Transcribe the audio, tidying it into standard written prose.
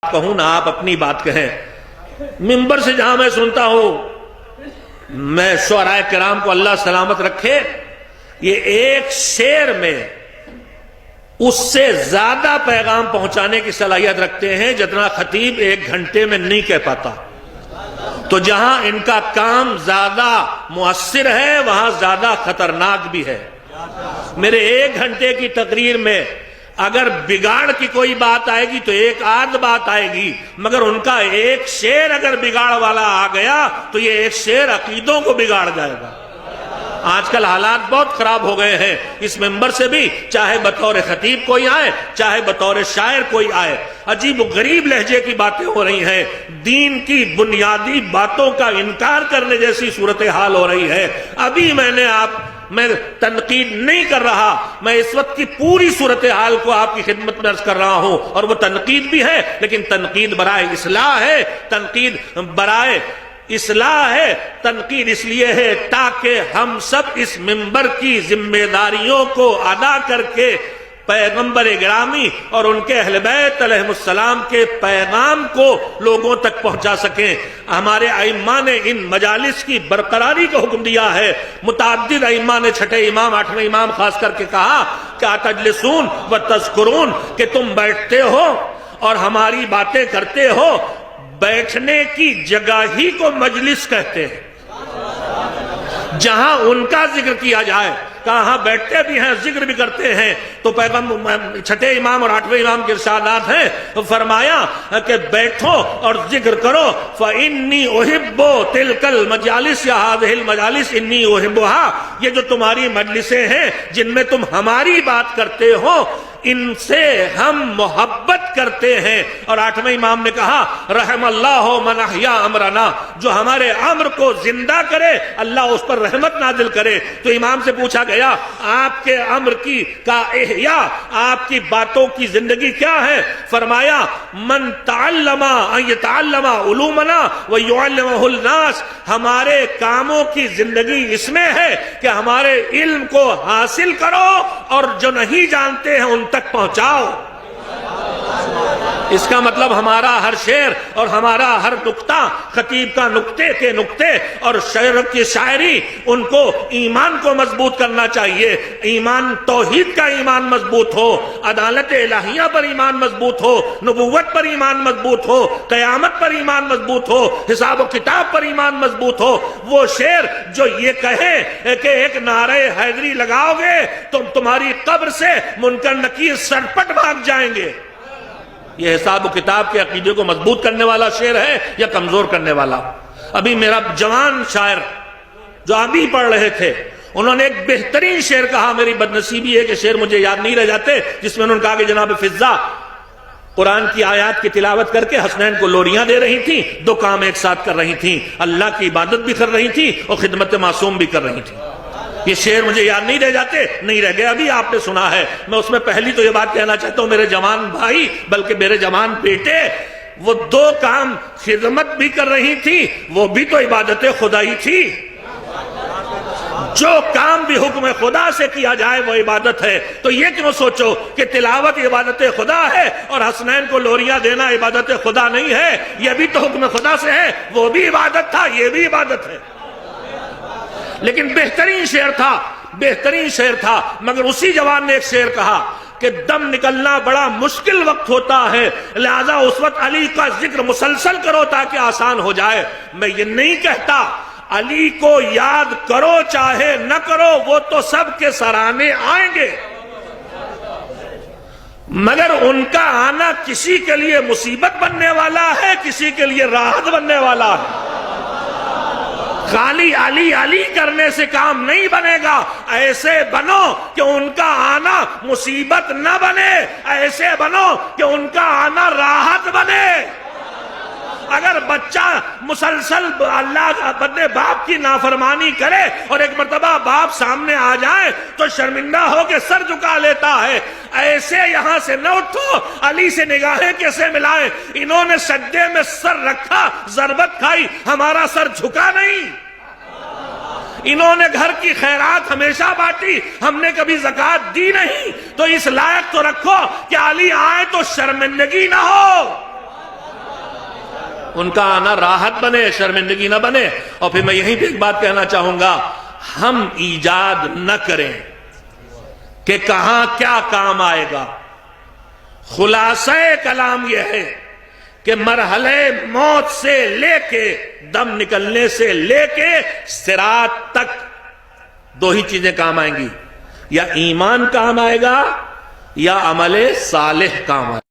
کہوں نہ آپ اپنی بات کہیں۔ منبر سے جہاں میں سنتا ہوں، میں شعراء کرام کو اللہ سلامت رکھے، یہ ایک شعر میں اس سے زیادہ پیغام پہنچانے کی صلاحیت رکھتے ہیں جتنا خطیب ایک گھنٹے میں نہیں کہہ پاتا۔ تو جہاں ان کا کام زیادہ مؤثر ہے وہاں زیادہ خطرناک بھی ہے۔ میرے ایک گھنٹے کی تقریر میں اگر بگاڑ کی کوئی بات آئے گی تو ایک آدھ بات آئے گی، مگر ان کا ایک شعر اگر بگاڑ والا آ گیا تو یہ ایک شعر عقیدوں کو بگاڑ جائے گا۔ آج کل حالات بہت خراب ہو گئے ہیں، اس ممبر سے بھی چاہے بطور خطیب کوئی آئے چاہے بطور شاعر کوئی آئے، عجیب و غریب لہجے کی باتیں ہو رہی ہیں، دین کی بنیادی باتوں کا انکار کرنے جیسی صورتحال ہو رہی ہے۔ ابھی میں تنقید نہیں کر رہا، میں اس وقت کی پوری صورتحال کو آپ کی خدمت میں عرض کر رہا ہوں، اور وہ تنقید بھی ہے لیکن تنقید برائے اصلاح ہے، تنقید برائے اصلاح ہے، تنقید اس لیے ہے تاکہ ہم سب اس منبر کی ذمہ داریوں کو ادا کر کے پیغمبر گرامی اور ان کے اہل بیت علیہ السلام کے پیغام کو لوگوں تک پہنچا سکیں۔ ہمارے ائمہ نے ان مجالس کی برقراری کا حکم دیا ہے۔ متعدد ائمہ نے، چھٹے امام، آٹھویں امام خاص کر کے کہا کہ تجلسون و تذکرون، کہ تم بیٹھتے ہو اور ہماری باتیں کرتے ہو۔ بیٹھنے کی جگہ ہی کو مجلس کہتے ہیں، جہاں ان کا ذکر کیا جائے، کہاں بیٹھتے بھی ہیں ذکر بھی کرتے ہیں۔ تو چھٹے امام اور آٹھویں امام کے ارشادات ہیں، فرمایا کہ بیٹھو اور ذکر کرو، فَإِنِّي أُحِبُّ تِلْكَ الْمَجَالِسِ يَا هَذِهِ الْمَجَالِسِ إِنِّي أُحِبُّهَا، یہ جو تمہاری مجلسیں ہیں جن میں تم ہماری بات کرتے ہو، ان سے ہم محبت کرتے ہیں۔ اور آٹھویں امام نے کہا رحم اللہ من احیا امرنا، جو ہمارے امر کو زندہ کرے اللہ اس پر رحمت نازل کرے۔ تو امام سے پوچھا گیا آپ کے امر کا احیاء، آپ کی باتوں کی زندگی کیا ہے؟ فرمایا من تعلم ان يتعلم علومنا ويعلمه الناس، ہمارے کاموں کی زندگی اس میں ہے کہ ہمارے علم کو حاصل کرو اور جو نہیں جانتے ہیں ان تک پہنچاؤ۔ اس کا مطلب ہمارا ہر شعر اور ہمارا ہر نقطہ خطیب کا نقطے کے نقطے اور شعر کی شاعری ان کو ایمان کو مضبوط کرنا چاہیے۔ ایمان توحید کا ایمان مضبوط ہو، عدالت الہیہ پر ایمان مضبوط ہو، نبوت پر ایمان مضبوط ہو، قیامت پر ایمان مضبوط ہو، حساب و کتاب پر ایمان مضبوط ہو۔ وہ شعر جو یہ کہے کہ ایک نعرہ حیدری لگاؤ گے تو تمہاری قبر سے منکر نکیر سرپٹ بھاگ جائیں گے، یہ حساب و کتاب کے عقیدے کو مضبوط کرنے والا شعر ہے یا کمزور کرنے والا؟ ابھی میرا جوان شاعر جو ابھی پڑھ رہے تھے، انہوں نے ایک بہترین شعر کہا، میری بدنصیبی ہے کہ شعر مجھے یاد نہیں رہ جاتے، جس میں انہوں نے کہا کہ جناب فضہ قرآن کی آیات کی تلاوت کر کے حسنین کو لوریاں دے رہی تھیں، دو کام ایک ساتھ کر رہی تھیں، اللہ کی عبادت بھی کر رہی تھیں اور خدمت معصوم بھی کر رہی تھیں۔ یہ شعر مجھے یاد نہیں رہ جاتے، نہیں رہ گئے، ابھی آپ نے سنا ہے۔ میں اس میں پہلی تو یہ بات کہنا چاہتا ہوں، میرے جوان بھائی بلکہ میرے جوان بیٹے، وہ دو کام خدمت بھی کر رہی تھی، وہ بھی تو عبادت خدا ہی تھی۔ جو کام بھی حکم خدا سے کیا جائے وہ عبادت ہے، تو یہ کیوں سوچو کہ تلاوت عبادت خدا ہے اور حسنین کو لوریاں دینا عبادت خدا نہیں ہے؟ یہ بھی تو حکم خدا سے ہے، وہ بھی عبادت تھا، یہ بھی عبادت ہے۔ لیکن بہترین شعر تھا، مگر اسی جوان نے ایک شعر کہا کہ دم نکلنا بڑا مشکل وقت ہوتا ہے، لہذا اس وقت علی کا ذکر مسلسل کرو تاکہ آسان ہو جائے۔ میں یہ نہیں کہتا علی کو یاد کرو چاہے نہ کرو، وہ تو سب کے سرانے آئیں گے، مگر ان کا آنا کسی کے لیے مصیبت بننے والا ہے، کسی کے لیے راحت بننے والا ہے۔ خالی علی علی کرنے سے کام نہیں بنے گا، ایسے بنو کہ ان کا آنا مصیبت نہ بنے، ایسے بنو کہ ان کا آنا راحت بنے۔ اگر بچہ مسلسل اللہ اپنے باپ کی نافرمانی کرے اور ایک مرتبہ باپ سامنے آ جائے تو شرمندہ ہو کے سر جھکا لیتا ہے، ایسے یہاں سے نہ اٹھو، علی سے نگاہیں کیسے ملائیں؟ انہوں نے سجدے میں سر رکھا، ضربت کھائی، ہمارا سر جھکا نہیں۔ انہوں نے گھر کی خیرات ہمیشہ بانٹی، ہم نے کبھی زکوٰۃ دی نہیں، تو اس لائق تو رکھو کہ علی آئے تو شرمندگی نہ ہو۔ ان کا آنا راحت بنے، شرمندگی نہ بنے۔ اور پھر میں یہیں پہ ایک بات کہنا چاہوں گا، ہم ایجاد نہ کریں کہ کہاں کیا کام آئے گا۔ خلاصہ کلام یہ ہے کہ مرحلہ موت سے لے کے دم نکلنے سے لے کے صراط تک دو ہی چیزیں کام آئیں گی، یا ایمان کام آئے گا یا عمل صالح کام آئے گا۔